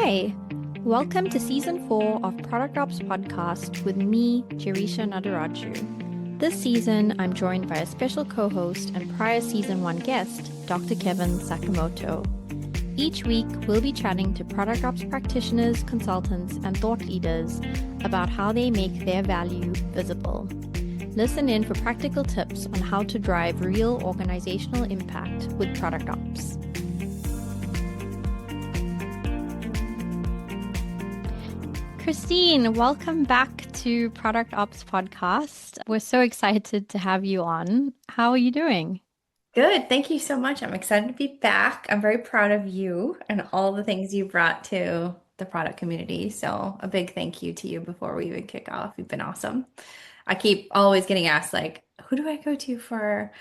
Hi, welcome to Season 4 of Product Ops Podcast with me, Jirisha Nadaraju. This season, I'm joined by a special co-host and prior Season 1 guest, Dr. Kevin Sakamoto. Each week, we'll be chatting to Product Ops practitioners, consultants, and thought leaders about how they make their value visible. Listen in for practical tips on how to drive real organizational impact with Product Ops. Christine, welcome back to Product Ops Podcast. We're so excited to have you on. How are you doing? Good. Thank you so much. I'm excited to be back. I'm very proud of you and all the things you brought to the product community. So, a big thank you to you before we even kick off. You've been awesome. I keep always getting asked, like, who do I go to for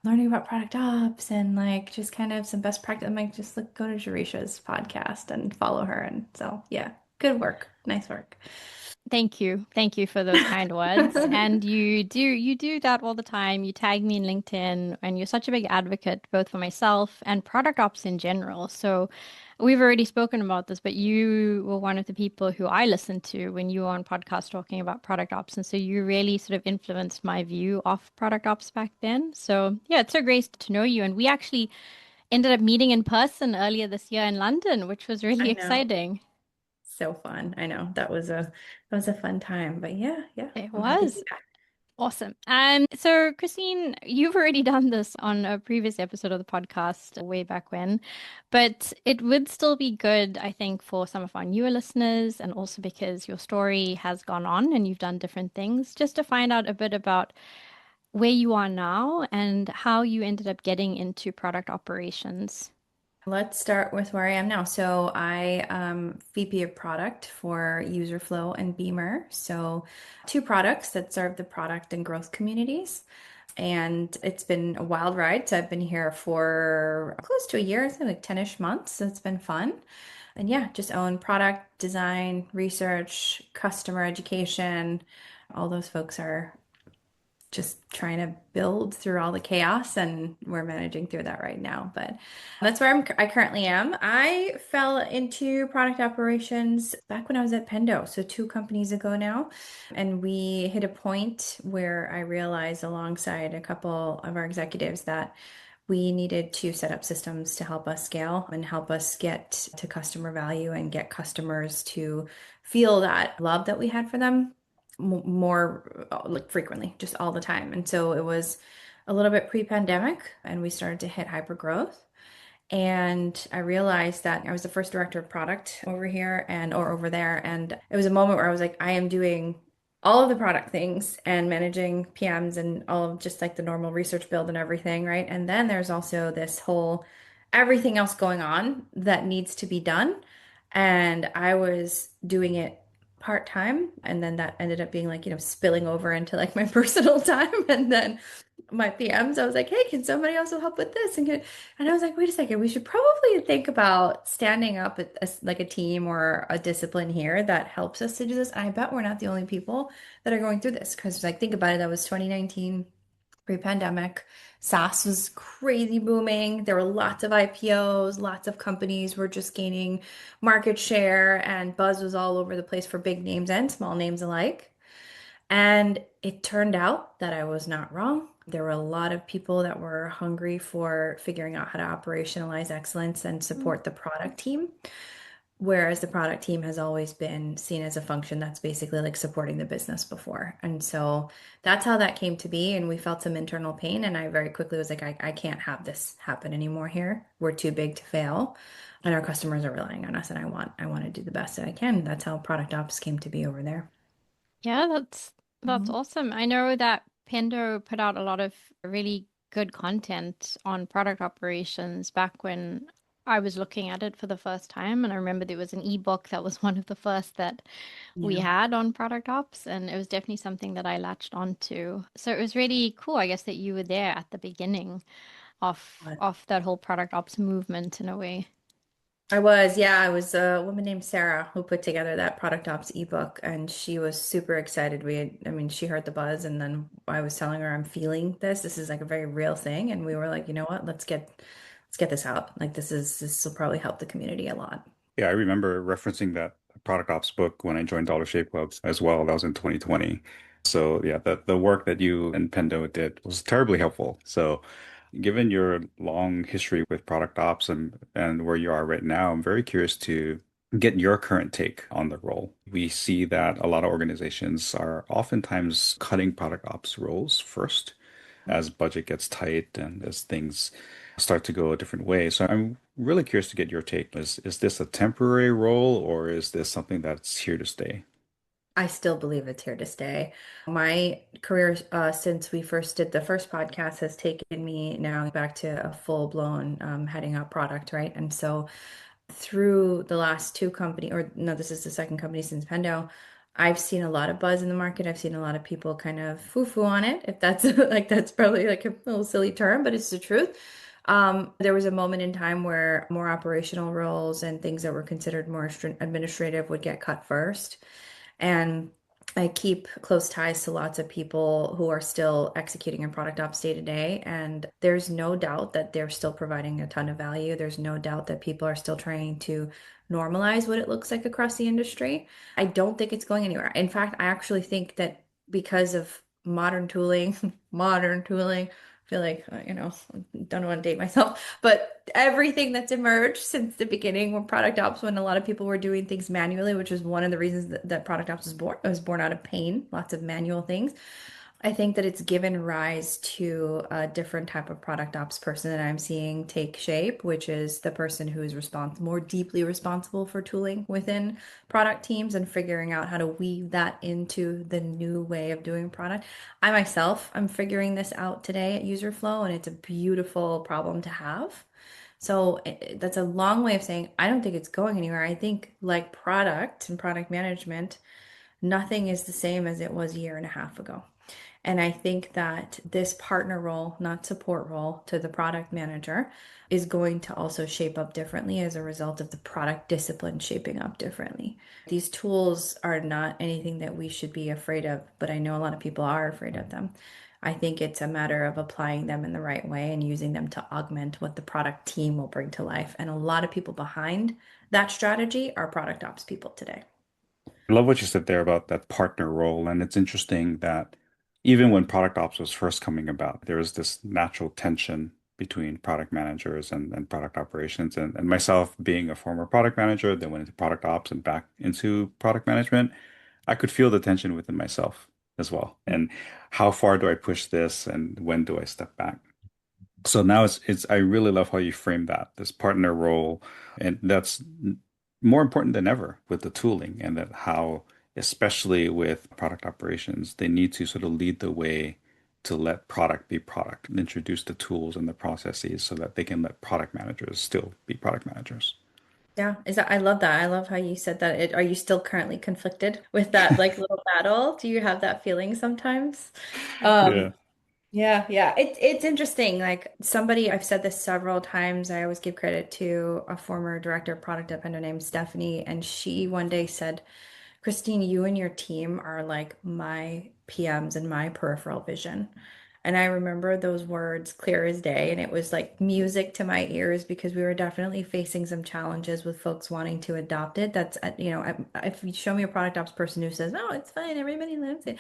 learning about product ops and like just kind of some best practice? I'm like, just look, go to Jarisha's podcast and follow her. And so, yeah, good work. Nice work. Thank you. Thank you for those kind words. And you do that all the time. You tag me in LinkedIn and you're such a big advocate both for myself and product ops in general. So we've already spoken about this, but you were one of the people who I listened to when you were on podcast talking about product ops. And so you really sort of influenced my view of product ops back then. So yeah, it's so great to know you. And we actually ended up meeting in person earlier this year in London, which was really I know. exciting. So fun. I know. That was a fun time. But yeah, yeah, It I'm happy to was. be back. Awesome. So, Christine, you've already done this on a previous episode of the podcast way back when, but it would still be good, I think, for some of our newer listeners, and also because your story has gone on and you've done different things, just to find out a bit about where you are now and how you ended up getting into product operations. Let's start with where I am now. So I VP of product for User Flow and Bemer. So two products that serve the product and growth communities. And it's been a wild ride. So I've been here for close to a year, I think like 10-ish months. So it's been fun. And yeah, just own product design, research, customer education. All those folks are just trying to build through all the chaos, and we're managing through that right now. But that's where I currently am. I fell into product operations back when I was at Pendo, so two companies ago now. And we hit a point where I realized alongside a couple of our executives that we needed to set up systems to help us scale and help us get to customer value and get customers to feel that love that we had for them more like frequently, just all the time. And so it was a little bit pre-pandemic and we started to hit hyper growth. And I realized that I was the first director of product over here and or over there. And it was a moment where I was like, I am doing all of the product things and managing PMs and all of just like the normal research build and everything, right? And then there's also this whole everything else going on that needs to be done. And I was doing it part-time. And then that ended up being like, spilling over into like my personal time. And then my PMs, I was like, hey, can somebody also help with this? And I was like, wait a second, we should probably think about standing up like a team or a discipline here that helps us to do this. And I bet we're not the only people that are going through this because, like, think about it, that was 2019, pre-pandemic. SaaS was crazy booming. There were lots of IPOs, lots of companies were just gaining market share, and buzz was all over the place for big names and small names alike. And it turned out that I was not wrong. There were a lot of people that were hungry for figuring out how to operationalize excellence and support the product team, whereas the product team has always been seen as a function that's basically like supporting the business before. And so that's how that came to be. And we felt some internal pain. And I very quickly was like, I can't have this happen anymore here. We're too big to fail. And our customers are relying on us. And I want to do the best that I can. That's how product ops came to be over there. Yeah, that's Mhm. awesome. I know that Pendo put out a lot of really good content on product operations back when I was looking at it for the first time. And I remember there was an ebook that was one of the first that we Yeah. had on product ops, and it was definitely something that I latched onto. So it was really cool, I guess, that you were there at the beginning of that whole product ops movement in a way. I was, yeah, it was a woman named Sarah who put together that product ops ebook, and she was super excited. I mean, she heard the buzz, and then I was telling her I'm feeling this. This is like a very real thing, and we were like, you know what? Let's get this out. Like this will probably help the community a lot. Yeah, I remember referencing that product ops book when I joined Dollar Shave Club as well. That was in 2020. So yeah, the work that you and Pendo did was terribly helpful. So given your long history with product ops and where you are right now, I'm very curious to get your current take on the role. We see that a lot of organizations are oftentimes cutting product ops roles first as budget gets tight and as things start to go a different way. So I'm really curious to get your take. Is this a temporary role or is this something that's here to stay? I still believe it's here to stay. My career, since we first did the first podcast, has taken me now back to a full-blown heading up product, right? And so through the last two company, or no, this is the second company since Pendo, I've seen a lot of buzz in the market. I've seen a lot of people kind of foo-foo on it, if that's like that's probably like a little silly term, but it's the truth. There was a moment in time where more operational roles and things that were considered more administrative would get cut first. And I keep close ties to lots of people who are still executing in product ops day to day. And there's no doubt that they're still providing a ton of value. There's no doubt that people are still trying to normalize what it looks like across the industry. I don't think it's going anywhere. In fact, I actually think that because of modern tooling, modern tooling, I feel like, don't want to date myself, but everything that's emerged since the beginning when product ops, when a lot of people were doing things manually, which was one of the reasons that product ops was born. It was born out of pain, lots of manual things. I think that it's given rise to a different type of product ops person that I'm seeing take shape, which is the person who is more deeply responsible for tooling within product teams and figuring out how to weave that into the new way of doing product. I myself, I'm figuring this out today at User Flow, and it's a beautiful problem to have. So that's a long way of saying I don't think it's going anywhere. I think like product and product management, nothing is the same as it was a year and a half ago. And I think that this partner role, not support role to the product manager, is going to also shape up differently as a result of the product discipline shaping up differently. These tools are not anything that we should be afraid of, but I know a lot of people are afraid of them. I think it's a matter of applying them in the right way and using them to augment what the product team will bring to life. And a lot of people behind that strategy are product ops people today. I love what you said there about that partner role. And it's interesting that even when product ops was first coming about, there was this natural tension between product managers and product operations. And myself being a former product manager, then went into product ops and back into product management, I could feel the tension within myself as well. And how far do I push this and when do I step back? So now it's I really love how you frame that, this partner role, and that's more important than ever with the tooling and that how, especially with product operations, they need to sort of lead the way to let product be product and introduce the tools and the processes so that they can let product managers still be product managers. Yeah, I love that. I love how you said that. Are you still currently conflicted with that like little battle? Do you have that feeling sometimes? Um, Yeah. yeah, yeah. It's interesting. Like somebody, I've said this several times. I always give credit to a former director of product at Pendo named Stephanie, and she one day said, Christine, you and your team are like my PMs and my peripheral vision. And I remember those words clear as day. And it was like music to my ears because we were definitely facing some challenges with folks wanting to adopt it. That's, if you show me a product ops person who says, no, it's fine, everybody loves it.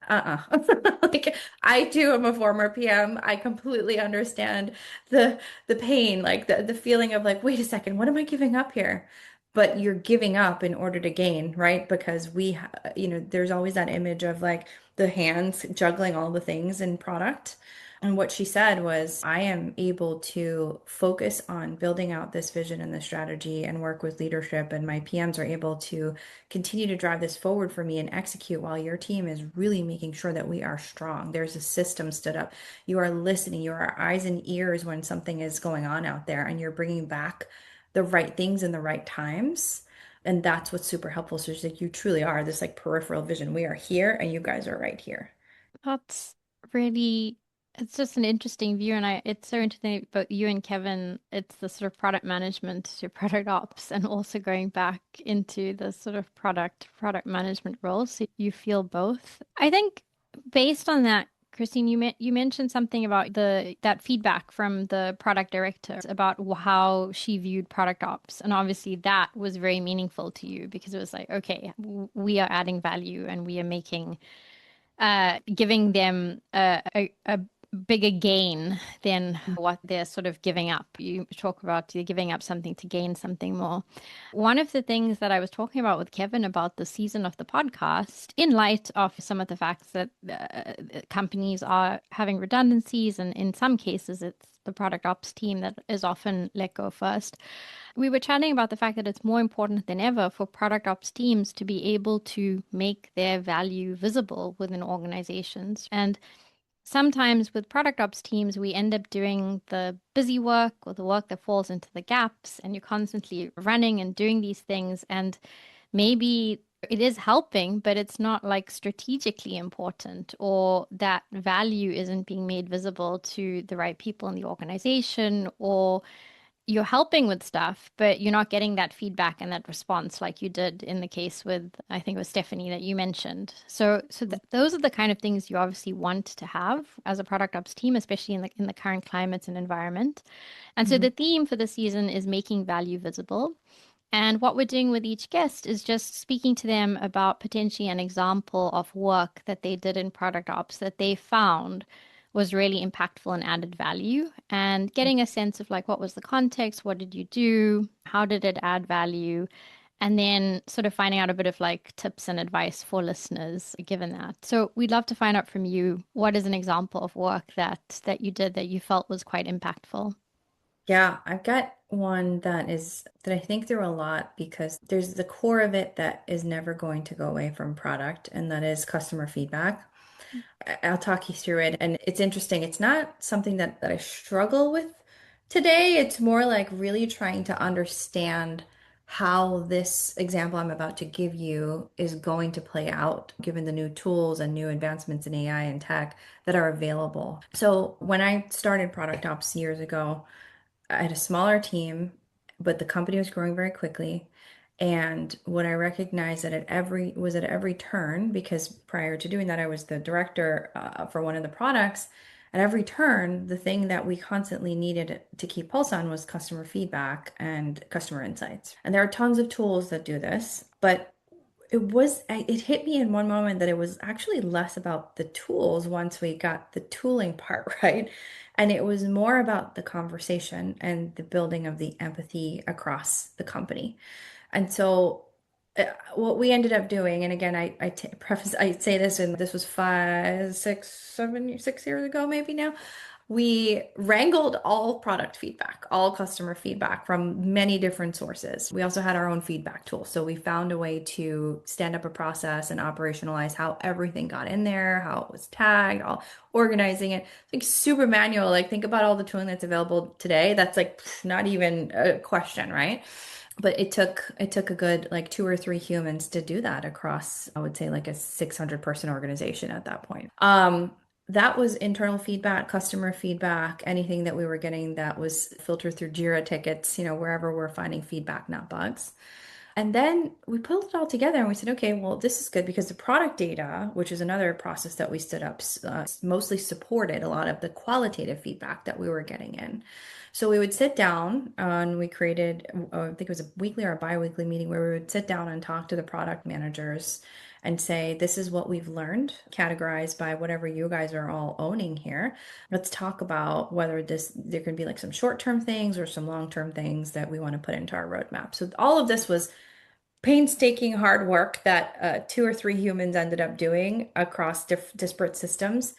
Like I too am a former PM. I completely understand the pain, like the feeling of like, wait a second, what am I giving up here? But you're giving up in order to gain, right? Because there's always that image of like the hands juggling all the things in product. And what she said was, I am able to focus on building out this vision and the strategy and work with leadership, and my PMs are able to continue to drive this forward for me and execute while your team is really making sure that we are strong. There's a system stood up. You are listening, you are eyes and ears when something is going on out there, and you're bringing back the right things in the right times. And that's what's super helpful. So it's like you truly are this like peripheral vision. We are here and you guys are right here. That's really, it's just an interesting view. And it's so interesting about you and Kevin. It's the sort of product management to product ops and also going back into the sort of product management roles. So you feel both. I think based on that Christine, you mentioned something about the that feedback from the product director about how she viewed product ops, and obviously that was very meaningful to you because it was like, okay, we are adding value and we are making giving them a bigger gain than what they're sort of giving up. You talk about you're giving up something to gain something more. One of the things that I was talking about with Kevin about the season of the podcast, in light of some of the facts that companies are having redundancies, and in some cases, it's the product ops team that is often let go first. We were chatting about the fact that it's more important than ever for product ops teams to be able to make their value visible within organizations. And sometimes with product ops teams, we end up doing the busy work or the work that falls into the gaps, and you're constantly running and doing these things. And maybe it is helping, but it's not like strategically important, or that value isn't being made visible to the right people in the organization, or you're helping with stuff, but you're not getting that feedback and that response like you did in the case with, I think it was Stephanie that you mentioned. So th those are the kind of things you obviously want to have as a product ops team, especially in the current climate and environment. And so Mhm. the theme for the season is making value visible. And what we're doing with each guest is just speaking to them about potentially an example of work that they did in product ops that they found was really impactful and added value, and getting a sense of like what was the context, what did you do, how did it add value, and then sort of finding out a bit of like tips and advice for listeners given that. So we'd love to find out from you what is an example of work that you did that you felt was quite impactful. Yeah, I've got one that I think through a lot because there's the core of it that is never going to go away from product, and that is customer feedback. I'll talk you through it. And it's interesting. It's not something that I struggle with today. It's more like really trying to understand how this example I'm about to give you is going to play out given the new tools and new advancements in AI and tech that are available. So when I started Product Ops years ago, I had a smaller team, but the company was growing very quickly. And what I recognized that at every turn, because prior to doing that, I was the director for one of the products. At every turn, the thing that we constantly needed to keep pulse on was customer feedback and customer insights. And there are tons of tools that do this, but it hit me in one moment that it was actually less about the tools once we got the tooling part right. And it was more about the conversation and the building of the empathy across the company. And so what we ended up doing, and again, I say this, and this was 6 years ago, maybe now. We wrangled all product feedback, all customer feedback from many different sources. We also had our own feedback tool. So we found a way to stand up a process and operationalize how everything got in there, how it was tagged, all organizing it. Like super manual. Like think about all the tooling that's available today. That's like not even a question, right? But it took a good like two or three humans to do that across, I would say, like a 600 person organization at that point. That was internal feedback, customer feedback, anything that we were getting that was filtered through Jira tickets, wherever we're finding feedback, not bugs. And then we pulled it all together and we said, okay, well, this is good because the product data, which is another process that we stood up, mostly supported a lot of the qualitative feedback that we were getting in. So we would sit down and we created, I think it was a weekly or a bi-weekly meeting where we would sit down and talk to the product managers and say, this is what we've learned, categorized by whatever you guys are all owning here. Let's talk about whether there can be like some short-term things or some long-term things that we want to put into our roadmap. So all of this was painstaking hard work that two or three humans ended up doing across disparate systems.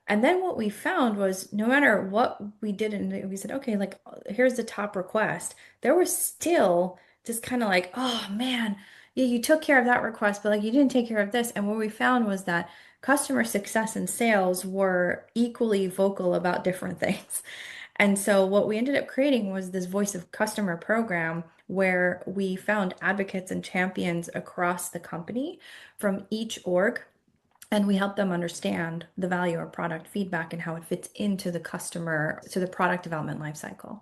And then what we found was no matter what we did, and we said, okay, like here's the top request, there was still just kind of like, oh man, yeah, you took care of that request, but like you didn't take care of this. And what we found was that customer success and sales were equally vocal about different things. And so what we ended up creating was this voice of customer program where we found advocates and champions across the company from each org And we help them understand the value of product feedback and how it fits into the customer, to the product development lifecycle.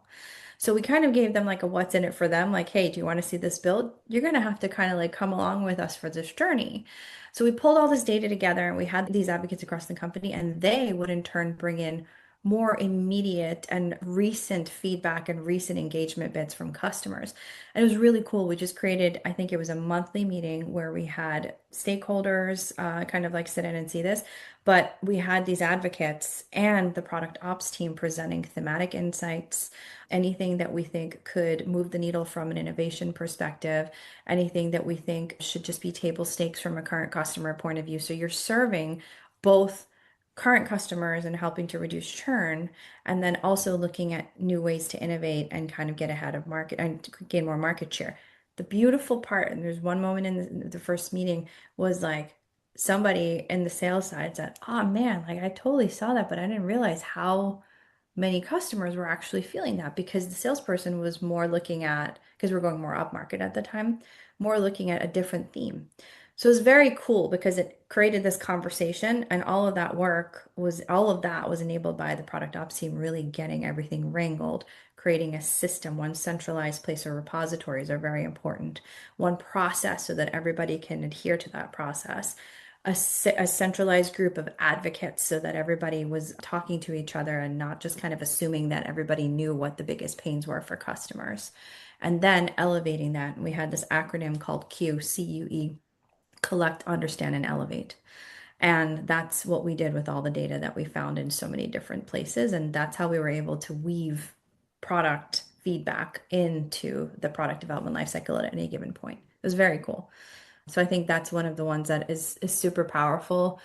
So we kind of gave them like a what's in it for them, like, hey, do you want to see this build? You're going to have to kind of like come along with us for this journey. So we pulled all this data together and we had these advocates across the company, and they would in turn bring in more immediate and recent feedback and recent engagement bits from customers. And it was really cool. We just created, I think it was a monthly meeting where we had stakeholders kind of like sit in and see this. But we had these advocates and the product ops team presenting thematic insights, anything that we think could move the needle from an innovation perspective, anything that we think should just be table stakes from a current customer point of view. So you're serving both current customers and helping to reduce churn, and then also looking at new ways to innovate and kind of get ahead of market and gain more market share. The beautiful part, and there's one moment in the first meeting, was like somebody in the sales side said, "Oh man, like I totally saw that, but I didn't realize how many customers were actually feeling that," because the salesperson was more looking at, because we're going more upmarket at the time, more looking at a different theme. So it was very cool because it created this conversation, and all of that was enabled by the product ops team really getting everything wrangled, creating a system. One centralized place of repositories are very important. One process so that everybody can adhere to that process, a centralized group of advocates so that everybody was talking to each other and not just kind of assuming that everybody knew what the biggest pains were for customers. And then elevating that. And we had this acronym called CUE, CUE, collect, understand, and elevate. And that's what we did with all the data that we found in so many different places. And that's how we were able to weave product feedback into the product development lifecycle at any given point. It was very cool. So I think that's one of the ones that is super powerful,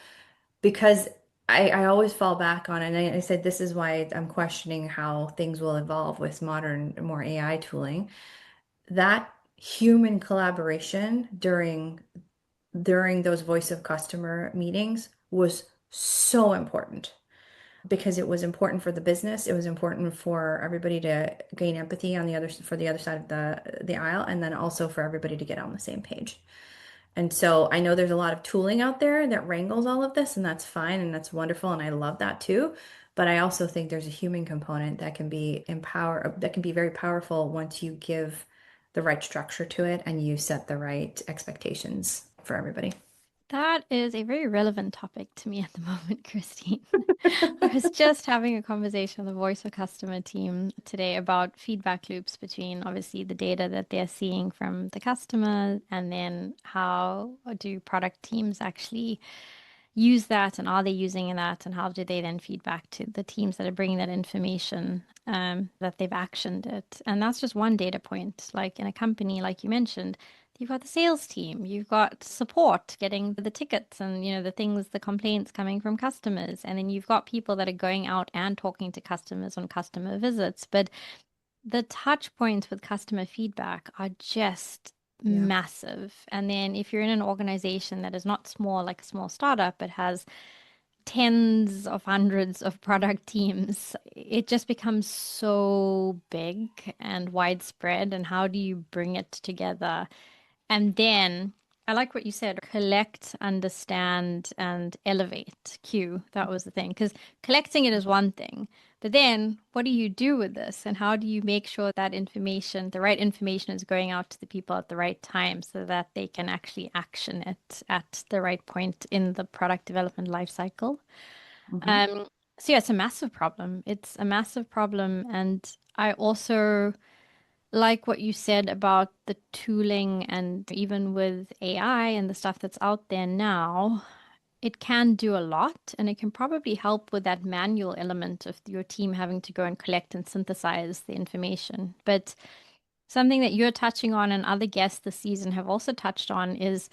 because I always fall back on, and I said this is why I'm questioning how things will evolve with modern, more AI tooling. That human collaboration during those voice of customer meetings was so important, because it was important for the business. It was important for everybody to gain empathy on the other for the other side of the aisle, and then also for everybody to get on the same page. And so I know there's a lot of tooling out there that wrangles all of this, and that's fine and that's wonderful, and I love that too. But I also think there's a human component that can be very powerful once you give the right structure to it and you set the right expectations for everybody. That is a very relevant topic to me at the moment, Christine. I was just having a conversation with the voice of customer team today about feedback loops between obviously the data that they're seeing from the customer, and then how do product teams actually use that, and are they using that, and how do they then feed back to the teams that are bringing that information, that they've actioned it. And that's just one data point. Like in a company, like you mentioned, you've got the sales team, you've got support getting the tickets and the things, the complaints coming from customers, and then you've got people that are going out and talking to customers on customer visits. But the touch points with customer feedback are just Yeah. massive. And then if you're in an organization that is not small, like a small startup, but has tens of hundreds of product teams, it just becomes so big and widespread. And how do you bring it together? And then I like what you said, collect, understand, and elevate. Q, that was the thing. Because collecting it is one thing, but then what do you do with this? And how do you make sure that information, the right information, is going out to the people at the right time so that they can actually action it at the right point in the product development life cycle? Mhm. Um, so yeah, it's a massive problem. It's a massive problem. And I also like what you said about the tooling, and even with AI and the stuff that's out there now, it can do a lot, and it can probably help with that manual element of your team having to go and collect and synthesize the information. But something that you're touching on and other guests this season have also touched on is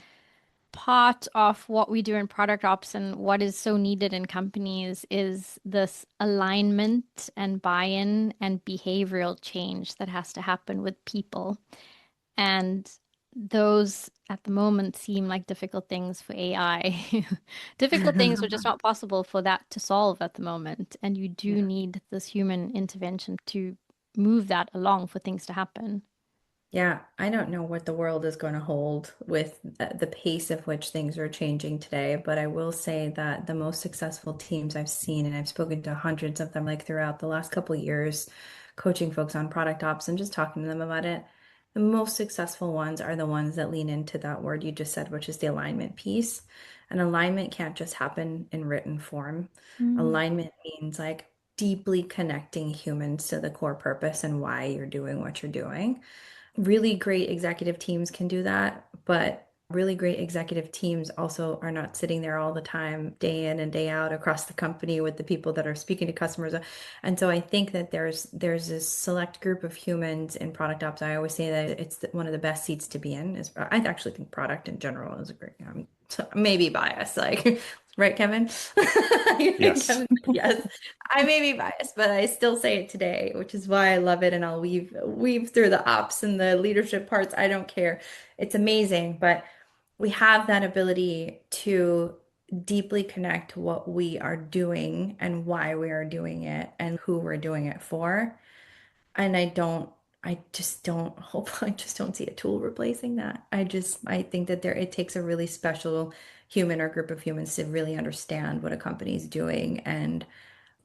part of what we do in product ops and what is so needed in companies is this alignment and buy-in and behavioral change that has to happen with people. And those at the moment seem like difficult things for AI. Difficult things are just not possible for that to solve at the moment. And you do Yeah. need this human intervention to move that along for things to happen. Yeah, I don't know what the world is going to hold with the pace of which things are changing today, but I will say that the most successful teams I've seen, and I've spoken to hundreds of them like throughout the last couple of years, coaching folks on product ops and just talking to them about it, the most successful ones are the ones that lean into that word you just said, which is the alignment piece. And alignment can't just happen in written form. Mm. Alignment means like deeply connecting humans to the core purpose and why you're doing what you're doing. Really great executive teams can do that, but really great executive teams also are not sitting there all the time, day in and day out across the company with the people that are speaking to customers. And so I think that there's this select group of humans in product ops. I always say that it's one of the best seats to be in. Is I actually think product in general is a great. Maybe biased, like right, Kevin? Yes. Kevin, yes. I may be biased, but I still say it today, which is why I love it. And I'll weave through the ops and the leadership parts. I don't care. It's amazing, but we have that ability to deeply connect what we are doing and why we are doing it and who we're doing it for. And I just don't hope, I just don't see a tool replacing that. I think that it takes a really special human or group of humans to really understand what a company is doing and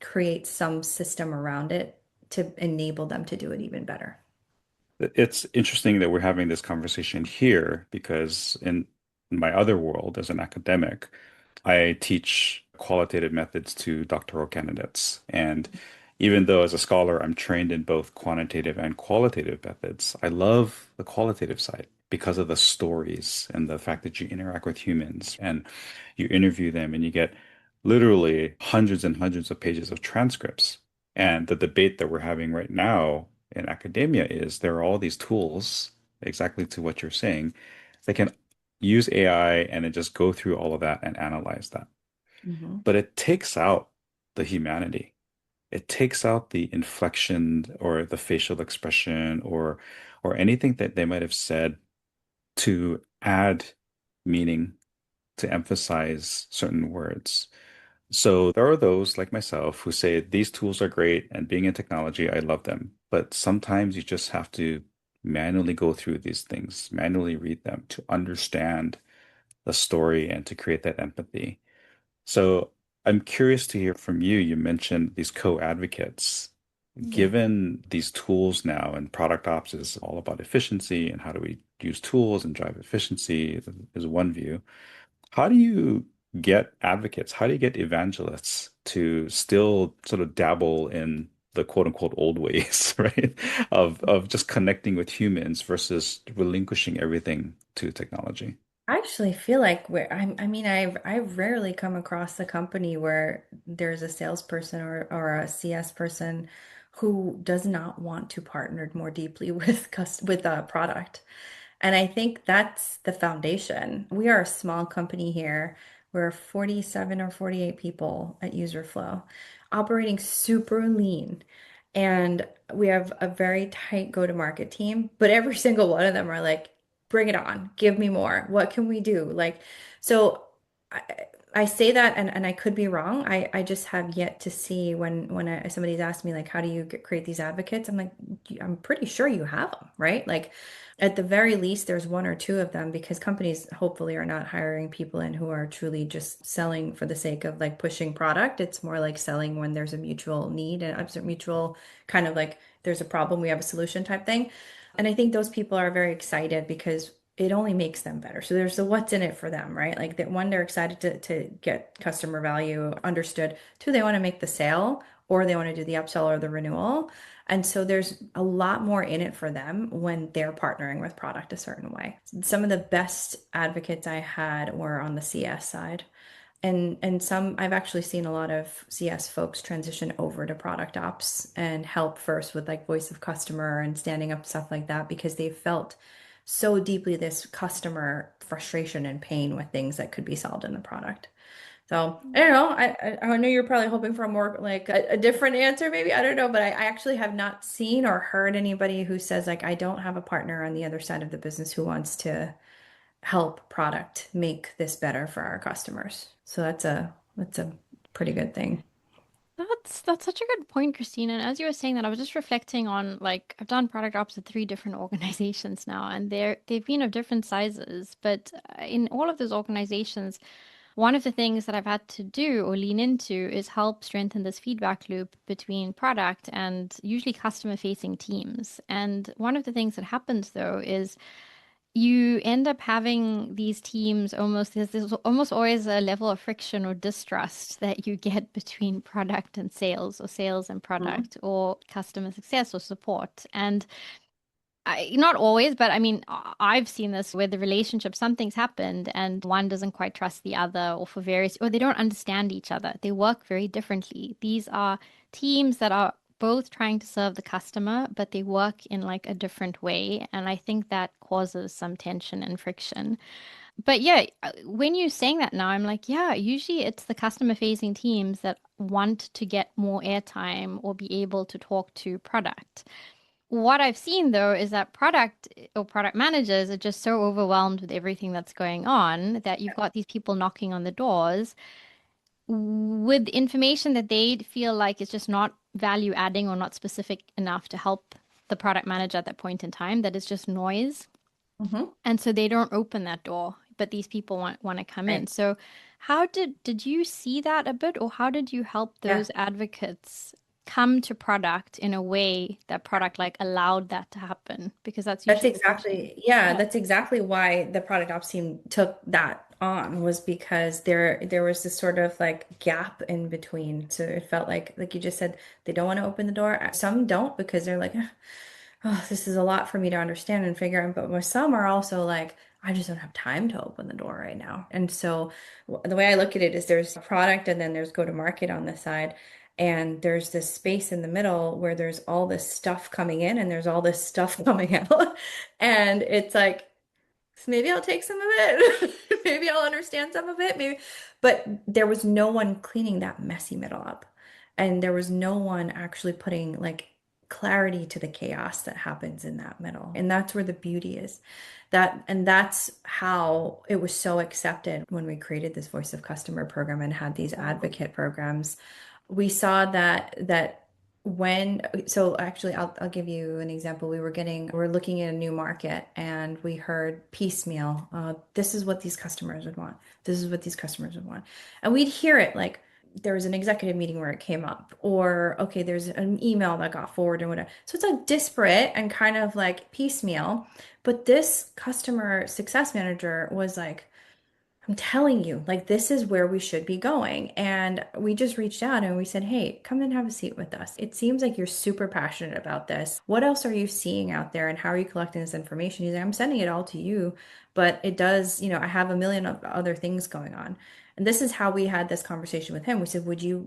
create some system around it to enable them to do it even better. It's interesting that we're having this conversation here because in my other world as an academic, I teach qualitative methods to doctoral candidates. And even though as a scholar, I'm trained in both quantitative and qualitative methods, I love the qualitative side because of the stories and the fact that you interact with humans and you interview them and you get literally hundreds and hundreds of pages of transcripts. And the debate that we're having right now in academia is there are all these tools, exactly to what you're saying, that can use AI and then just go through all of that and analyze that. Hmm. But it takes out the humanity. It takes out the inflection or the facial expression or anything that they might have said to add meaning, to emphasize certain words. So there are those like myself who say these tools are great and being in technology, I love them. But sometimes you just have to manually go through these things, manually read them to understand the story and to create that empathy. So I'm curious to hear from you. You mentioned these co-advocates. Yeah. Given these tools now and product ops is all about efficiency and how do we use tools and drive efficiency is one view. How do you get advocates? How do you get evangelists to still sort of dabble in the quote unquote old ways, right? Of just connecting with humans versus relinquishing everything to technology. I actually feel like I mean, I've rarely come across a company where there's a salesperson or a CS person who does not want to partner more deeply with with a product. And I think that's the foundation. We are a small company here. We're 47 or 48 people at User Flow, operating super lean. And we have a very tight go-to-market team, but every single one of them are like, bring it on, give me more. What can we do? Like, so I, I say that and I could be wrong. I just have yet to see when somebody's asked me like, how do you create these advocates? I'm like, I'm pretty sure you have them, right? Like at the very least, there's one or two of them because companies hopefully are not hiring people in who are truly just selling for the sake of like pushing product. It's more like selling when there's a mutual need and a mutual kind of like there's a problem, we have a solution type thing. And I think those people are very excited because it only makes them better. So there's the what's in it for them, right? Like that one, they're excited to get customer value understood. Two, they want to make the sale or they want to do the upsell or the renewal. And so there's a lot more in it for them when they're partnering with product a certain way. Some of the best advocates I had were on the CS side. And some I've actually seen a lot of CS folks transition over to product ops and help first with like voice of customer and standing up stuff like that because they felt so deeply this customer frustration and pain with things that could be solved in the product. So I don't know. I know you're probably hoping for a more like a different answer, maybe. I don't know, but I actually have not seen or heard anybody who says like I don't have a partner on the other side of the business who wants to help product make this better for our customers. So that's a pretty good thing. That's such a good point, Christine. And as you were saying that, I was just reflecting on like I've done product ops at three different organizations now, and they've been of different sizes. But in all of those organizations, one of the things that I've had to do or lean into is help strengthen this feedback loop between product and usually customer facing teams. And one of the things that happens though is you end up having these teams almost, there's almost always a level of friction or distrust that you get between product and sales, or sales and Mhm. product, or customer success or support. And not always, but I mean, I've seen this where the relationship, something's happened and one doesn't quite trust the other, or for various, or they don't understand each other. They work very differently. These are teams that are both trying to serve the customer, but they work in like a different way. And I think that causes some tension and friction. But yeah, when you're saying that now, I'm like, yeah, usually it's the customer facing teams that want to get more airtime or be able to talk to product. What I've seen though is that product or product managers are just so overwhelmed with everything that's going on that you've got these people knocking on the doors with information that they feel like is just not value adding or not specific enough to help the product manager at that point in time, that is just noise. Mhm. And so they don't open that door, but these people want to come in. Right. So how did you see that a bit, or how did you help Yeah. those advocates come to product in a way that product like allowed that to happen? Because that's That's usually the question. exactly, yeah, Yeah. that's exactly why the product ops team took that on, was because there was this sort of like gap in between. So it felt like you just said, they don't want to open the door. Some don't because they're like, oh, this is a lot for me to understand and figure out. But with some are also like, I just don't have time to open the door right now. And so the way I look at it is there's a product and then there's go to market on the side. And there's this space in the middle where there's all this stuff coming in and there's all this stuff coming out. And it's like, so maybe I'll take some of it. Maybe I'll understand some of it. Maybe, but there was no one cleaning that messy middle up. And there was no one actually putting like clarity to the chaos that happens in that middle. And that's where the beauty is. And that's how it was so accepted when we created this Voice of Customer program and had these advocate programs. We saw that when, so actually I'll give you an example. We're looking at a new market and we heard piecemeal, this is what these customers would want, this is what these customers would want, and we'd hear it like there was an executive meeting where it came up, or okay, there's an email that got forwarded and whatever. So it's like disparate and kind of like piecemeal. But this customer success manager was like, I'm telling you, like, this is where we should be going. And we just reached out and we said, hey, come and have a seat with us. It seems like you're super passionate about this. What else are you seeing out there and how are you collecting this information? He's like, I'm sending it all to you, but it does, I have a million of other things going on. And this is how we had this conversation with him. We said, would you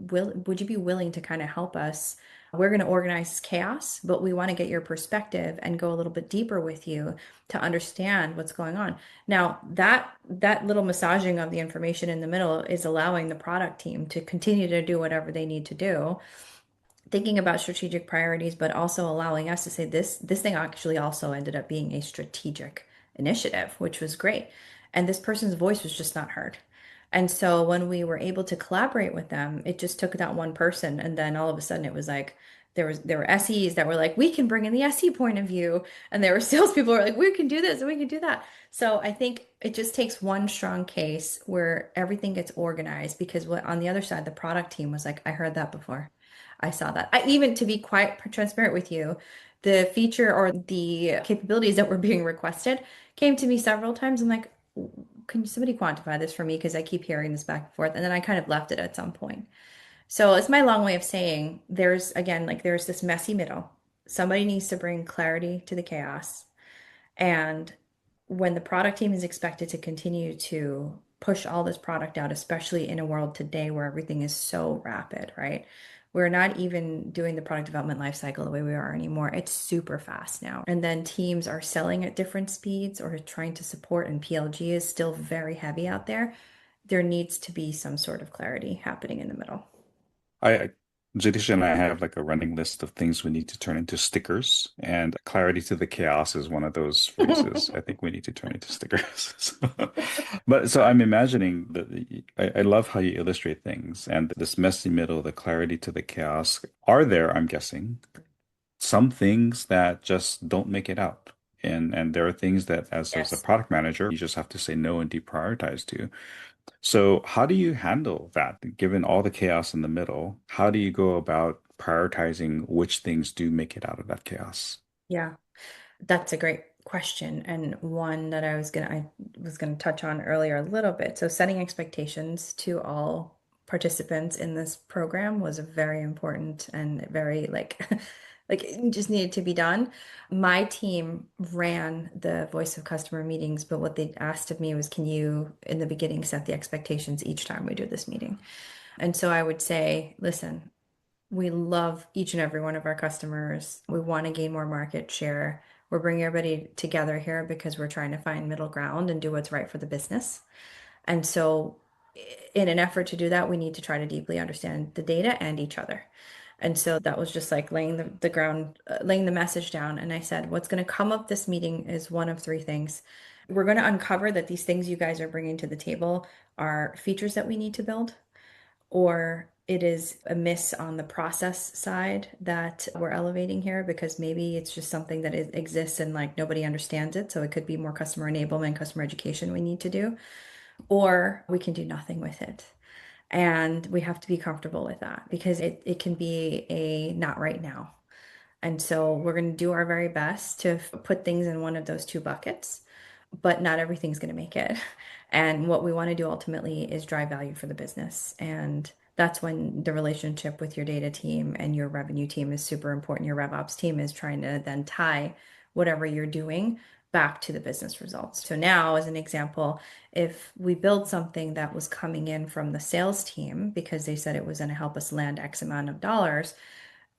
be willing to kind of help us? We're going to organize chaos, but we want to get your perspective and go a little bit deeper with you to understand what's going on. Now, that little massaging of the information in the middle is allowing the product team to continue to do whatever they need to do, thinking about strategic priorities, but also allowing us to say this thing actually also ended up being a strategic initiative, which was great. And this person's voice was just not heard. And so when we were able to collaborate with them, it just took that one person, and then all of a sudden it was like there were SEs that were like, we can bring in the SE point of view, and there were salespeople who were like, we can do this and we can do that. So I think it just takes one strong case where everything gets organized, because what on the other side, the product team was like, I heard that before. I saw that. I even, to be quite transparent with you, the feature or the capabilities that were being requested came to me several times. I'm like, can somebody quantify this for me? Because I keep hearing this back and forth. And then I kind of left it at some point. So it's my long way of saying there's, again, like there's this messy middle. Somebody needs to bring clarity to the chaos. And when the product team is expected to continue to push all this product out, especially in a world today where everything is so rapid, right? We're not even doing the product development lifecycle the way we are anymore. It's super fast now. And then teams are selling at different speeds or trying to support, and PLG is still very heavy out there. There needs to be some sort of clarity happening in the middle. I Jadisha and I have like a running list of things we need to turn into stickers, and clarity to the chaos is one of those phrases I think we need to turn into stickers. But so I'm imagining that I love how you illustrate things and this messy middle, the clarity to the chaos. Are there, I'm guessing, some things that just don't make it out? And there are things that as a Yes. product manager, you just have to say no and deprioritize to. So, how do you handle that? Given all the chaos in the middle, how do you go about prioritizing which things do make it out of that chaos? Yeah. That's a great question, and one that I was gonna touch on earlier a little bit. So setting expectations to all participants in this program was a very important and very like like it just needed to be done. My team ran the voice of customer meetings, but what they asked of me was, can you in the beginning set the expectations each time we do this meeting? And so I would say, listen, we love each and every one of our customers. We want to gain more market share. We're bringing everybody together here because we're trying to find middle ground and do what's right for the business. And so, in an effort to do that, we need to try to deeply understand the data and each other. And so that was just like laying the ground, laying the message down. And I said, what's going to come up this meeting is one of three things. We're going to uncover that these things you guys are bringing to the table are features that we need to build, or it is a miss on the process side that we're elevating here because maybe it's just something that exists and like nobody understands it. So it could be more customer enablement, customer education we need to do, or we can do nothing with it. And we have to be comfortable with that because it can be a not right now. And so we're going to do our very best to put things in one of those two buckets, but not everything's going to make it. And what we want to do ultimately is drive value for the business. And that's when the relationship with your data team and your revenue team is super important. Your RevOps team is trying to then tie whatever you're doing back to the business results. So now, as an example, if we build something that was coming in from the sales team because they said it was going to help us land X amount of dollars,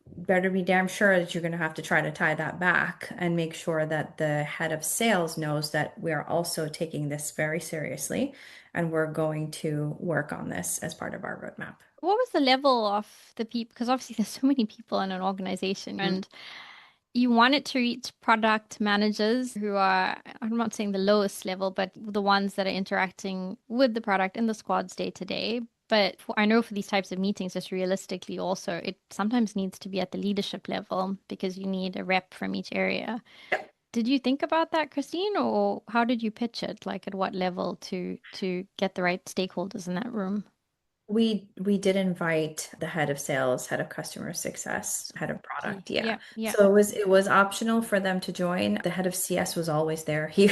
better be damn sure that you're going to have to try to tie that back and make sure that the head of sales knows that we are also taking this very seriously and we're going to work on this as part of our roadmap. What was the level of the people? Because obviously there's so many people in an organization, Mm. and you want it to reach product managers who are, I'm not saying the lowest level, but the ones that are interacting with the product in the squads day to day. But I know for these types of meetings, just realistically, also, it sometimes needs to be at the leadership level because you need a rep from each area. Did you think about that, Christine, or how did you pitch it? Like at what level to get the right stakeholders in that room? We did invite the head of sales, head of customer success, head of See, product. Yeah. yeah, yeah. So it was optional for them to join. The head of CS was always there. He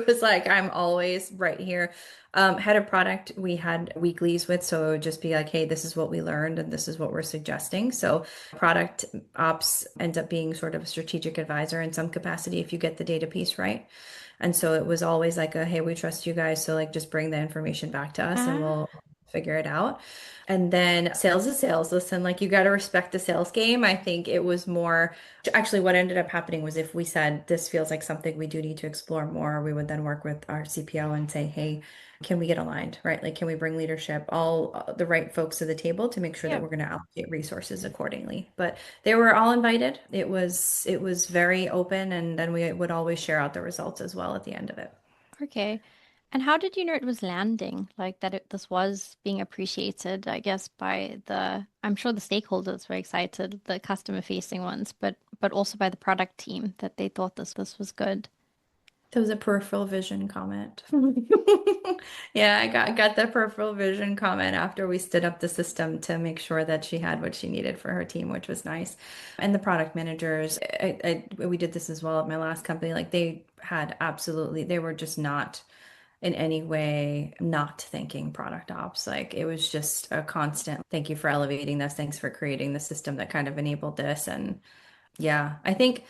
was like, I'm always right here. Head of product, we had weeklies with, so it would just be like, hey, this is what we learned and this is what we're suggesting. So product ops ends up being sort of a strategic advisor in some capacity if you get the data piece right. And so it was always like a, hey, we trust you guys, so like just bring the information back to us and Ah, we'll figure it out. And then sales is sales. Listen, like you got to respect the sales game. I think it was more actually what ended up happening was if we said this feels like something we do need to explore more, we would then work with our CPO and say, hey, can we get aligned, right? Like, can we bring leadership, all the right folks to the table to make sure that yeah. we're going to allocate resources accordingly? But they were all invited. It was very open, and then we would always share out the results as well at the end of it. Okay. And how did you know it was landing? Like that this was being appreciated, I guess, by I'm sure the stakeholders were excited, the customer facing ones, but also by the product team that they thought this was good. It was a peripheral vision comment. Yeah, I got the peripheral vision comment after we stood up the system to make sure that she had what she needed for her team, which was nice. And the product managers, we did this as well at my last company. Like they had absolutely, they were just not in any way not thinking product ops. Like it was just a constant, thank you for elevating this. Thanks for creating the system that kind of enabled this. And yeah, I think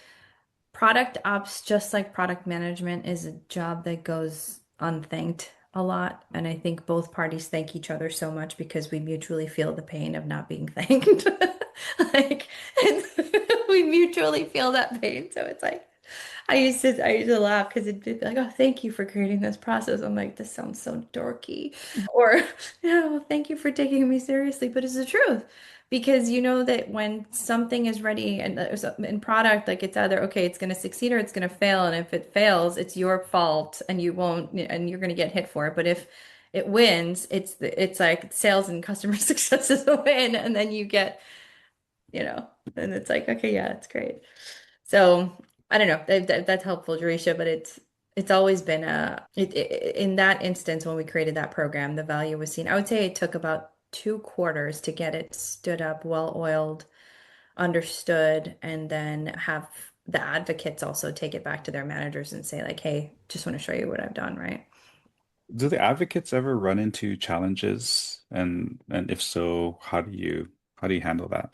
product ops, just like product management, is a job that goes unthanked a lot. And I think both parties thank each other so much because we mutually feel the pain of not being thanked. Like, and we mutually feel that pain. So it's like, I used to laugh because it'd be like, oh, thank you for creating this process. I'm like, this sounds so dorky. Or, thank you for taking me seriously, but it's the truth because you know that when something is ready and in product, like it's either okay, it's going to succeed or it's going to fail. And if it fails, it's your fault and you won't, and you're going to get hit for it. But if it wins, it's like sales and customer success is a win. And then you get, and it's like, okay, yeah, it's great. So I don't know. That's helpful, Jerisha, but it's always been in that instance when we created that program, the value was seen. I would say it took about 2 quarters to get it stood up, well oiled, understood, and then have the advocates also take it back to their managers and say like, hey, just want to show you what I've done, right? Do the advocates ever run into challenges? And if so, how do you handle that?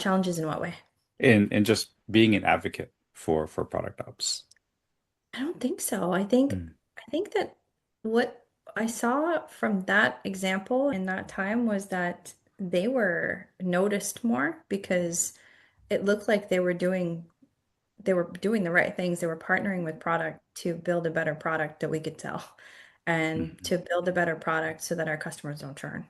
Challenges in what way? In just being an advocate for product ops. I don't think so. I think that what I saw from that example in that time was that they were noticed more because it looked like they were doing the right things. They were partnering with product to build a better product that we could sell and Mhm. to build a better product so that our customers don't churn.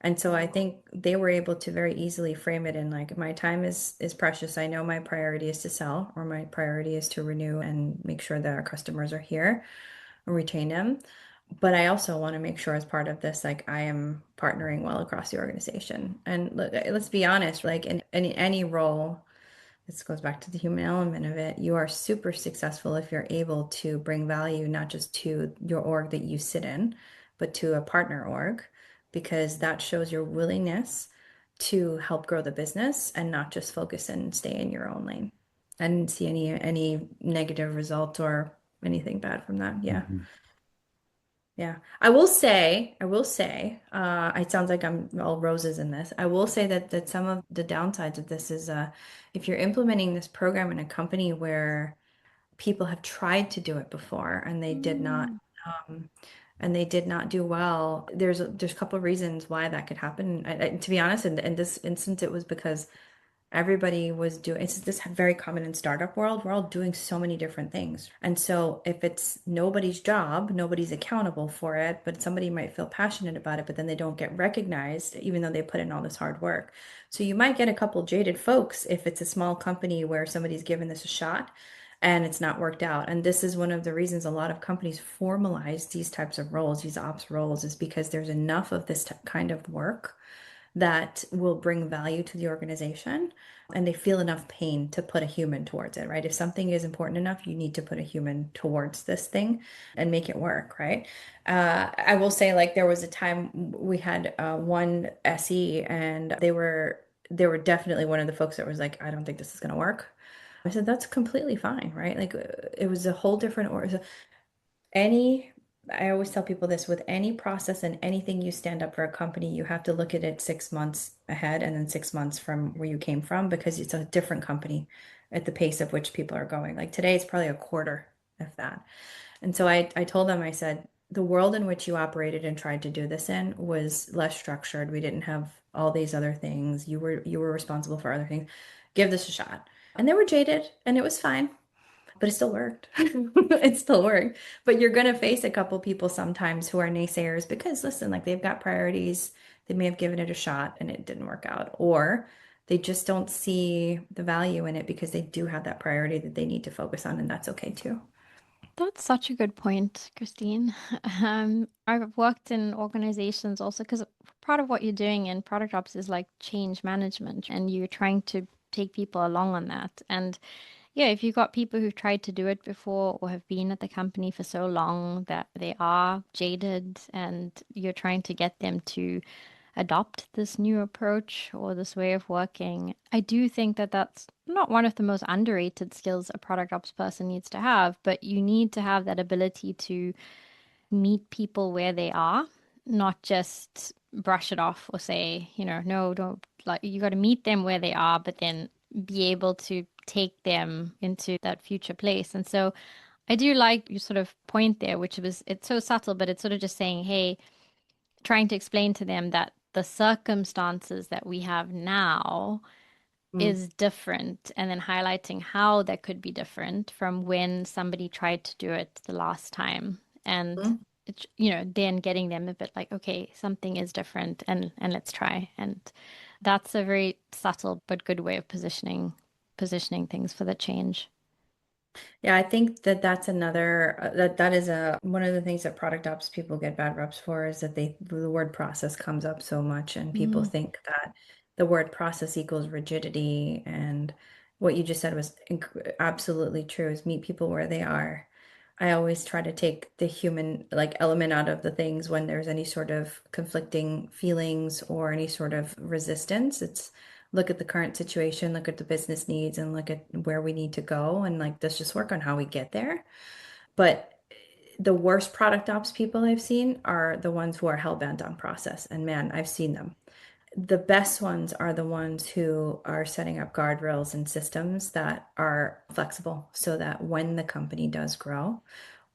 And so I think they were able to very easily frame it in like my time is precious. I know my priority is to sell or my priority is to renew and make sure that our customers are here and retain them. But I also want to make sure as part of this, like I am partnering well across the organization. And let's be honest, like in any role, this goes back to the human element of it. You are super successful if you're able to bring value not just to your org that you sit in, but to a partner org, because that shows your willingness to help grow the business and not just focus and stay in your own lane. I didn't see any negative result or anything bad from that. Yeah. Mhm. Yeah. I will say, it sounds like I'm all roses in this. I will say that some of the downsides of this is if you're implementing this program in a company where people have tried to do it before and they did not Mm. um, and they did not do well, there's a couple of reasons why that could happen. To be honest, in this instance, it was because everybody was doing it's this very common in startup world. We're all doing so many different things. And so if it's nobody's job, nobody's accountable for it, but somebody might feel passionate about it, but then they don't get recognized even though they put in all this hard work. So you might get a couple jaded folks if it's a small company where somebody's given this a shot and it's not worked out. And this is one of the reasons a lot of companies formalize these types of roles, these ops roles, is because there's enough of this kind of work that will bring value to the organization and they feel enough pain to put a human towards it, right? If something is important enough, you need to put a human towards this thing and make it work, right? I will say, like, there was a time we had one SE and they were definitely one of the folks that was like, I don't think this is going to work. I said, that's completely fine, right? Like, it was a whole different, or any, I always tell people this with any process and anything you stand up for a company, you have to look at it 6 months ahead and then 6 months from where you came from because it's a different company at the pace of which people are going. Like today, it's probably a quarter, if that. And so I told them, I said, the world in which you operated and tried to do this in was less structured. We didn't have all these other things. You were responsible for other things. Give this a shot. And they were jaded and it was fine, but it still worked. It still worked. But you're going to face a couple people sometimes who are naysayers because, listen, like they've got priorities. They may have given it a shot and it didn't work out, or they just don't see the value in it because they do have that priority that they need to focus on, and that's okay too. That's such a good point, Christine. I've worked in organizations also because part of what you're doing in product ops is like change management, and you're trying to take people along on that. And yeah, if you've got people who've tried to do it before or have been at the company for so long that they are jaded and you're trying to get them to adopt this new approach or this way of working, I do think that that's not one of the most underrated skills a product ops person needs to have, but you need to have that ability to meet people where they are, not just brush it off or say, no, don't like you got to meet them where they are, but then be able to take them into that future place. And so I do like your sort of point there, which was it's so subtle, but it's sort of just saying, hey, trying to explain to them that the circumstances that we have now Mm. is different, and then highlighting how that could be different from when somebody tried to do it the last time. And Mm. then getting them a bit like, okay, something is different and let's try. And that's a very subtle but good way of positioning things for the change. Yeah, I think that that's another that is a one of the things that product ops people get bad reps for is that the word process comes up so much and people Mm, think that the word process equals rigidity, and what you just said was absolutely true is meet people where they are. I always try to take the human like element out of the things when there's any sort of conflicting feelings or any sort of resistance. It's look at the current situation, look at the business needs, and look at where we need to go. And like, let's just work on how we get there. But the worst product ops people I've seen are the ones who are hell bent on process. And man, I've seen them. The best ones are the ones who are setting up guardrails and systems that are flexible so that when the company does grow,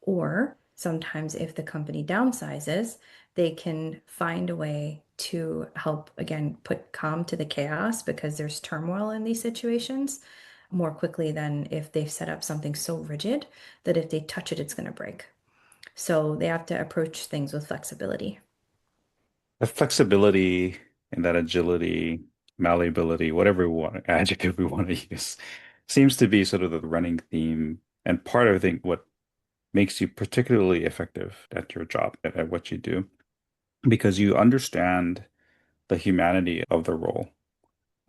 or sometimes if the company downsizes, they can find a way to help, again, put calm to the chaos because there's turmoil in these situations more quickly than if they've set up something so rigid that if they touch it, it's going to break. So they have to approach things with flexibility. The flexibility and that agility, malleability, whatever we want, adjective we want to use, seems to be sort of the running theme and part of, I think, what makes you particularly effective at your job, at what you do, because you understand the humanity of the role.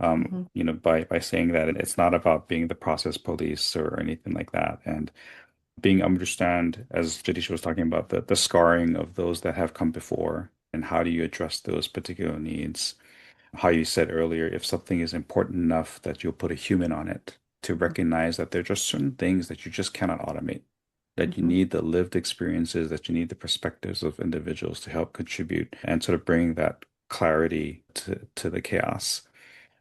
Mhm. By saying that it's not about being the process police or anything like that, and being understand, as Jadisha was talking about, the scarring of those that have come before, and how do you address those particular needs? How you said earlier, if something is important enough that you'll put a human on it to recognize that there are just certain things that you just cannot automate, that you Mhm. need the lived experiences, that you need the perspectives of individuals to help contribute and sort of bring that clarity to the chaos.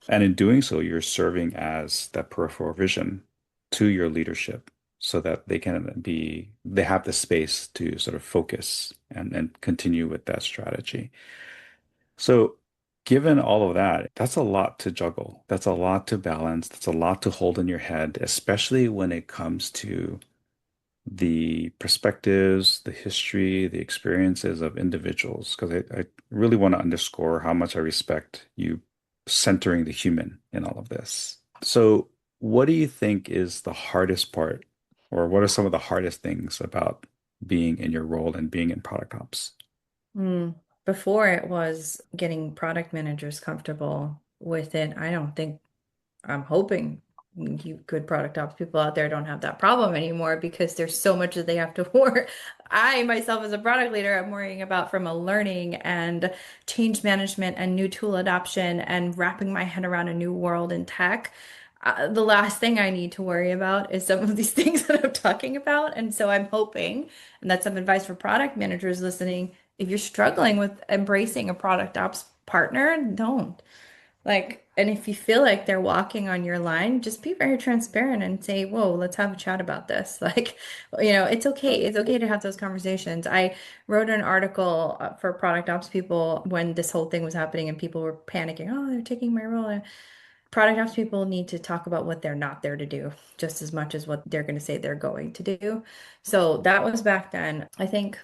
And in doing so, you're serving as that peripheral vision to your leadership so that they have the space to sort of focus and continue with that strategy. So, given all of that, that's a lot to juggle. That's a lot to balance. That's a lot to hold in your head, especially when it comes to the perspectives, the history, the experiences of individuals. Because I really want to underscore how much I respect you centering the human in all of this. So, what do you think is the hardest part, or what are some of the hardest things about being in your role and being in product ops? Mm. Before it was getting product managers comfortable with it. I don't think I'm hoping you good product ops people out there don't have that problem anymore because there's so much that they have to work. I myself as a product leader, I'm worrying about from a learning and change management and new tool adoption and wrapping my head around a new world in tech. The last thing I need to worry about is some of these things that I'm talking about. And so I'm hoping, and that's some advice for product managers listening, if you're struggling with embracing a product ops partner, don't. Like, and if you feel like they're walking on your line, just be very transparent and say, whoa, let's have a chat about this. Like, it's okay. It's okay to have those conversations. I wrote an article for product ops people when this whole thing was happening and people were panicking. Oh, they're taking my role. Product ops people need to talk about what they're not there to do just as much as what they're going to say they're going to do. So that was back then. I think,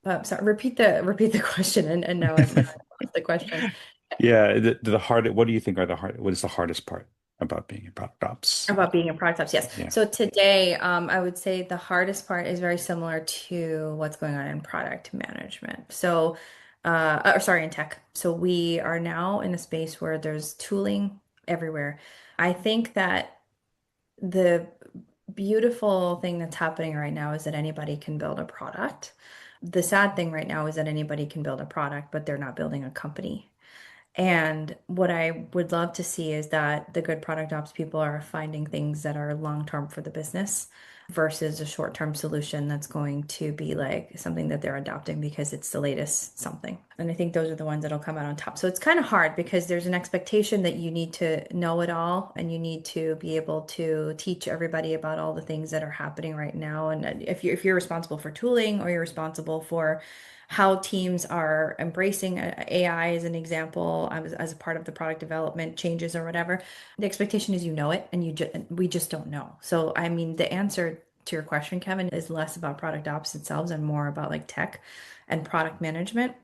sorry, repeat the question. And now I've lost the question. Yeah, what do you think are what is the hardest part about being in product ops? About being in product ops, yes. Yeah. So today, I would say the hardest part is very similar to what's going on in product management. So, or sorry, in tech. So we are now in a space where there's tooling everywhere. I think that the beautiful thing that's happening right now is that anybody can build a product. The sad thing right now is that anybody can build a product, but they're not building a company. And what I would love to see is that the good product ops people are finding things that are long term for the business versus a short term solution that's going to be like something that they're adopting because it's the latest something. And I think those are the ones that'll come out on top. So it's kind of hard because there's an expectation that you need to know it all and you need to be able to teach everybody about all the things that are happening right now. And if you're responsible for tooling or you're responsible for how teams are embracing AI as an example, as a part of the product development changes or whatever. The expectation is you know it, and we just don't know. So, I mean, the answer to your question, Kevin, is less about product ops itself and more about like tech and product management.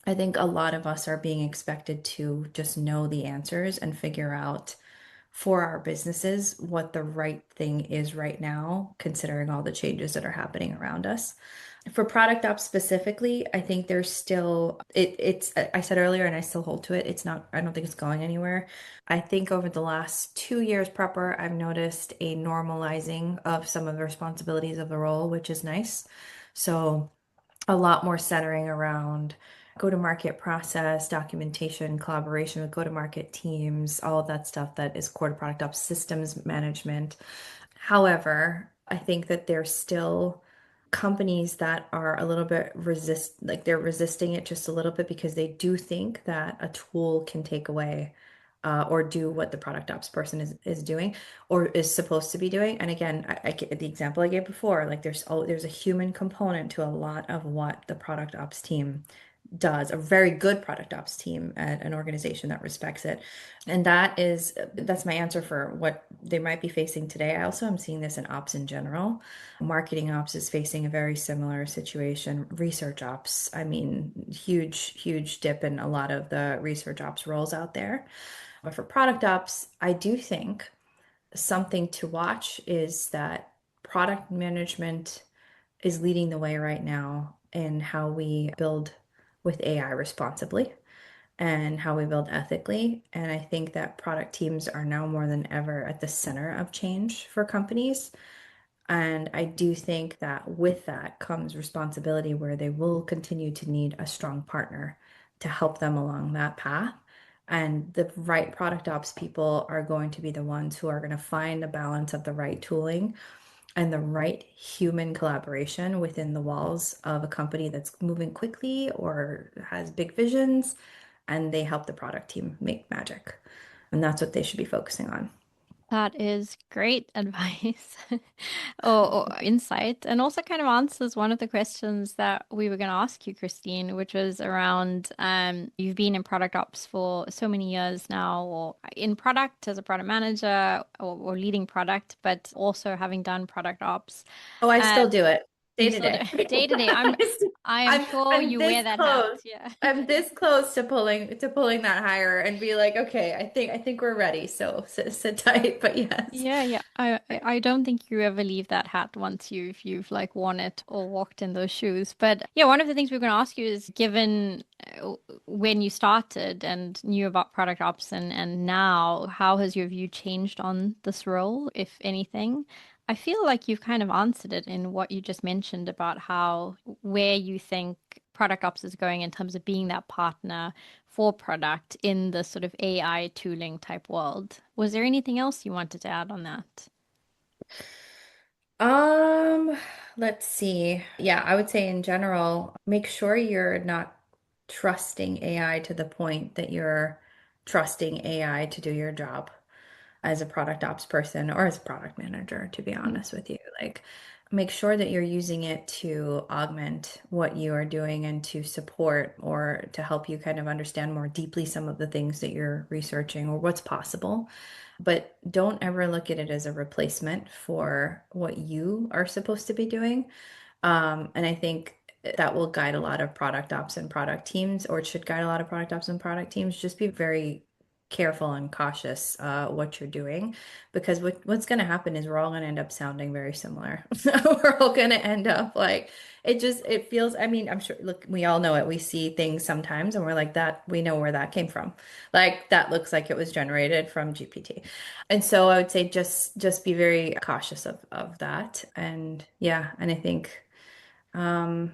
I think a lot of us are being expected to just know the answers and figure out for our businesses what the right thing is right now, considering all the changes that are happening around us. For product ops specifically, I think there's still it's I said earlier and I still hold to it. It's not, I don't think it's going anywhere. I think over the last 2 years proper, I've noticed a normalizing of some of the responsibilities of the role, which is nice. So a lot more centering around go-to-market process, documentation, collaboration with go-to-market teams, all of that stuff that is core to product ops, systems management. However, I think that there's still companies that are a little bit like they're resisting it just a little bit because they do think that a tool can take away or do what the product ops person is doing or is supposed to be doing. And again, the example I gave before, like there's a human component to a lot of what the product ops team does, a very good product ops team at an organization that respects it. And that's my answer for what they might be facing today. I also am seeing this in ops in general. Marketing ops is facing a very similar situation. Research ops, I mean, huge dip in a lot of the research ops roles out there. But for product ops, I do think something to watch is that product management is leading the way right now in how we build with AI responsibly and how we build ethically. And I think that product teams are now more than ever at the center of change for companies. And I do think that with that comes responsibility where they will continue to need a strong partner to help them along that path. And the right product ops people are going to be the ones who are going to find the balance of the right tooling and the right human collaboration within the walls of a company that's moving quickly or has big visions, and they help the product team make magic. And that's what they should be focusing on. That is great advice or insight, and also kind of answers one of the questions that we were going to ask you, Christine, which was around you've been in product ops for so many years now, or in product as a product manager or leading product, but also having done product ops. Oh, I Um, still do it day you to still do day. day to day. I am sure I'm you wear this that hat. close. Yeah. I'm this close to pulling that higher and be like, okay, I think we're ready. So sit tight. But yes. Yeah, yeah. I don't think you ever leave that hat once you've like worn it or walked in those shoes. But yeah, one of the things we're going to ask you is given when you started and knew about product ops and now, how has your view changed on this role, if anything? I feel like you've kind of answered it in what you just mentioned about how where you think product ops is going in terms of being that partner for product in the sort of AI tooling type world. Was there anything else you wanted to add on that? Um, let's see. Yeah, I would say in general, make sure you're not trusting AI to the point that you're trusting AI to do your job as a product ops person or as a product manager, to be Mm. honest with you. Like, make sure that you're using it to augment what you are doing and to support or to help you kind of understand more deeply some of the things that you're researching or what's possible. But don't ever look at it as a replacement for what you are supposed to be doing. And I think that will guide a lot of product ops and product teams, or it should guide a lot of product ops and product teams. Just be very careful and cautious what you're doing, because what's going to happen is we're all going to end up sounding very similar. We're all going to end up like it feels. I mean, I'm sure. Look, we all know it. We see things sometimes, and we're like that. We know where that came from. Like that looks like it was generated from GPT. And so I would say just be very cautious of that. And yeah, and um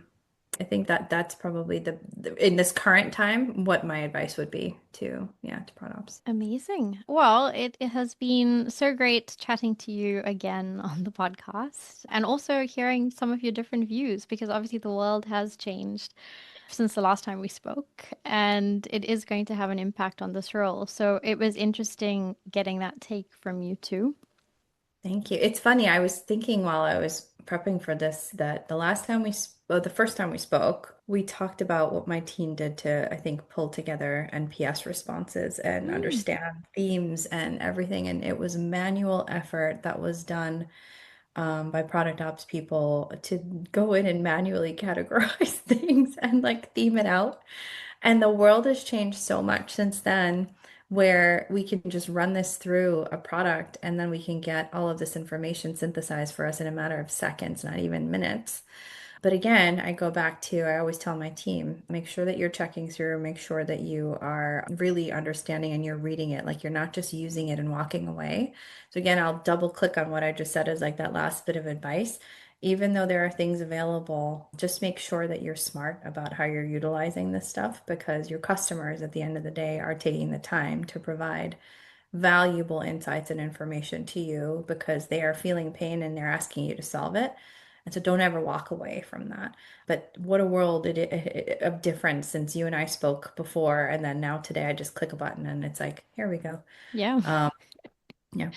I think that that's probably in this current time what my advice would be to yeah, to props. Amazing. Well, it has been so great chatting to you again on the podcast and also hearing some of your different views because obviously the world has changed since the last time we spoke and it is going to have an impact on this role. So it was interesting getting that take from you too. Thank you. It's funny, I was thinking while I was prepping for this that the first time we spoke, we talked about what my team did to, I think, pull together NPS responses and Mm. understand themes and everything. And it was manual effort that was done by product ops people to go in and manually categorize things and like theme it out. And the world has changed so much since then, where we can just run this through a product and then we can get all of this information synthesized for us in a matter of seconds, not even minutes. But again, I go back to, I always tell my team, make sure that you're checking through, make sure that you are really understanding and you're reading it, like you're not just using it and walking away. So again, I'll double click on what I just said as like that last bit of advice. Even though there are things available, just make sure that you're smart about how you're utilizing this stuff, because your customers at the end of the day are taking the time to provide valuable insights and information to you because they are feeling pain and they're asking you to solve it. And so don't ever walk away from that. But what a world of difference since you and I spoke before. And then now today I just click a button and it's like, here we go. Yeah. Yeah.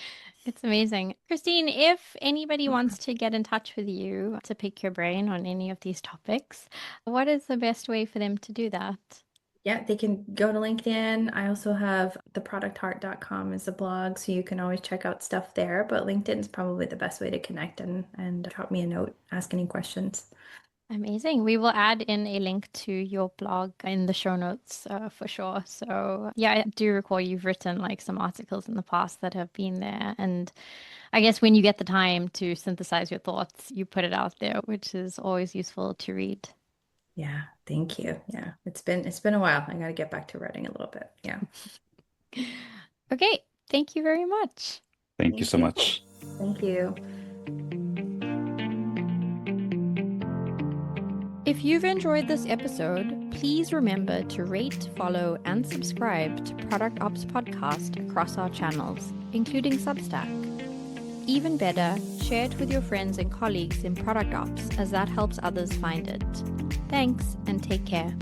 It's amazing. Christine, if anybody wants to get in touch with you to pick your brain on any of these topics, what is the best way for them to do that? Yeah, they can go to LinkedIn. I also have theproductheart.com as a blog, so you can always check out stuff there. But LinkedIn is probably the best way to connect and drop me a note, ask any questions. Amazing. We will add in a link to your blog in the show notes for sure. So, yeah, I do recall you've written like some articles in the past that have been there. And I guess when you get the time to synthesize your thoughts, you put it out there, which is always useful to read. Yeah, thank you. Yeah, it's been a while. I got to get back to writing a little bit. Yeah. Okay, thank you very much. Thank you Thank so you. much. Thank you. If you've enjoyed this episode, please remember to rate, follow, and subscribe to Product Ops Podcast across our channels, including Substack. Even better, share it with your friends and colleagues in Product Ops, as that helps others find it. Thanks, and take care.